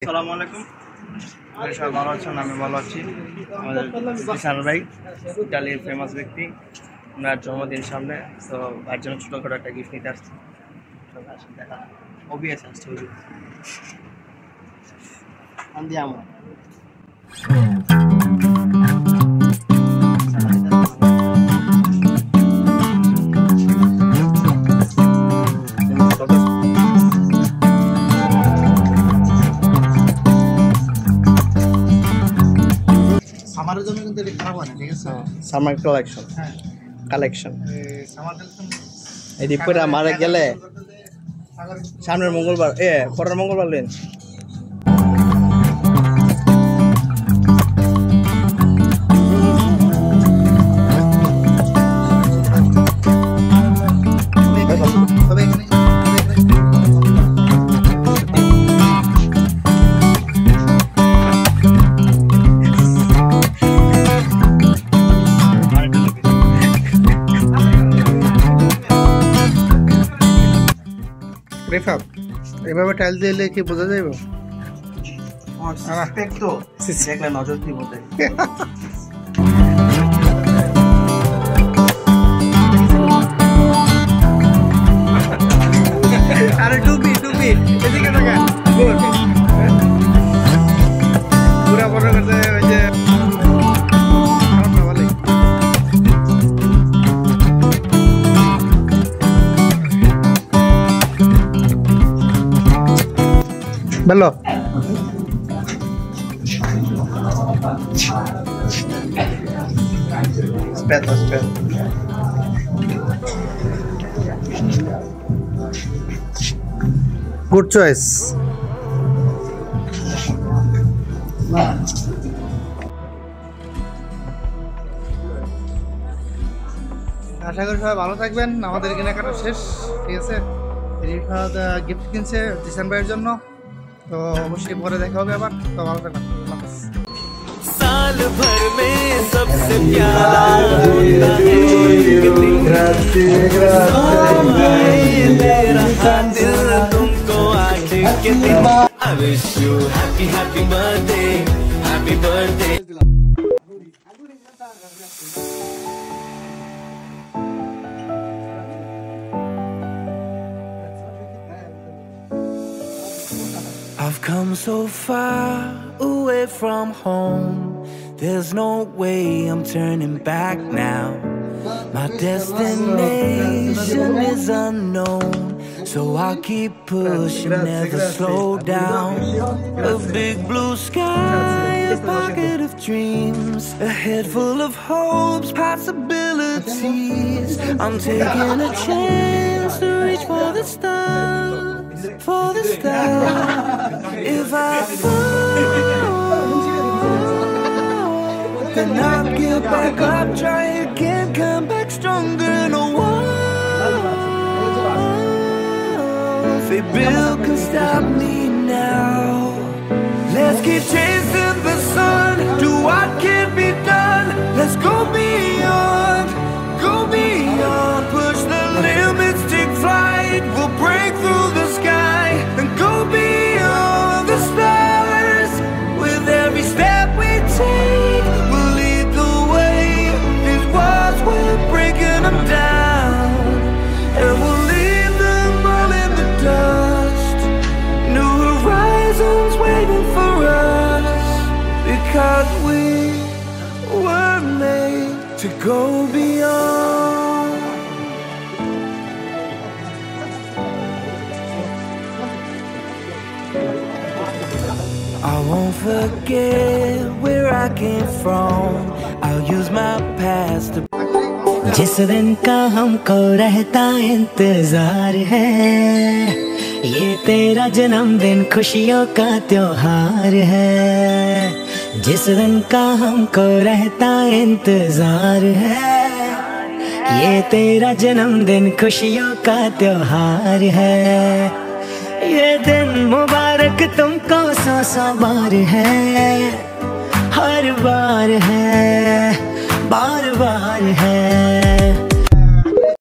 আসসালামু আলাইকুম। সবাই ভালো আছেন? আমি ভালো আছি। আমাদের জিসান ভাই ইটালির ফেমাস ব্যক্তি, ওনার জন্মদিন সামনে, তো তার জন্য ছোটোখাটো একটা গিফট নিতে আসছি। সবাই আসেন, দেখা ওবিএস আসছে andiamo. সামারের জন্য কিন্তু এটা খারাপ হয় না, ঠিক আছে? সামার কালেকশন, হ্যাঁ কালেকশন, সামার কালেকশন এই দীপরা মারা গেলে সামনের মঙ্গলবার পরের মঙ্গলবার লেন রেফাব এভাবে টাইল দিলে কি বোঝা যাবে? তো দেখলে নজর কি বোঝে। আরে টুপি টুপি এদিকে টাকা পুরা বড় করতে ওই যে খারাপ না বলে। Bello. Aspetta. Good choice. আশা করি সবাই ভালো থাকবেন। আমাদের কেনাকাটা শেষ, ঠিক আছে? রিফাত গিফট কিনছে জিসান ভাইয়ের জন্য, তো অবশ্যই পরে দেখা হবে আবার। তো ভালো থাকবেন। साल भर में सबसे प्यारा दिल तुमको आज के दिन। I wish you happy birthday, happy birthday. I've come so far away from home, there's no way I'm turning back now. My destination is unknown, so I'll keep pushing, never slow down. A big blue sky, a pocket of dreams, a head full of hopes, possibilities. I'm taking a chance to reach for the stars. If I fall, then I'll get back up, try again, come back stronger. No one, say Bill can stop me now. Let's keep chasing the sun, do what can be done. Let's go beyond, push the limits, take flight. We'll break through the sky and go beyond the stars. With every step we take, we'll lead the way. These walls, we're breaking them down, and we'll leave them all in the dust. New horizons waiting for us, because we were made to go beyond. I won't forget where I came from. I'll use my past to जिस दिन का हमको रहता इंतजार है, ये तेरा जन्मदिन खुशियों का त्योहार है। जिस दिन का हमको रहता इंतजार है, ये तेरा जन्मदिन खुशियों का त्योहार है। ये दिन मुबारक तुमको सौ बार है, हर बार है, बार बार है।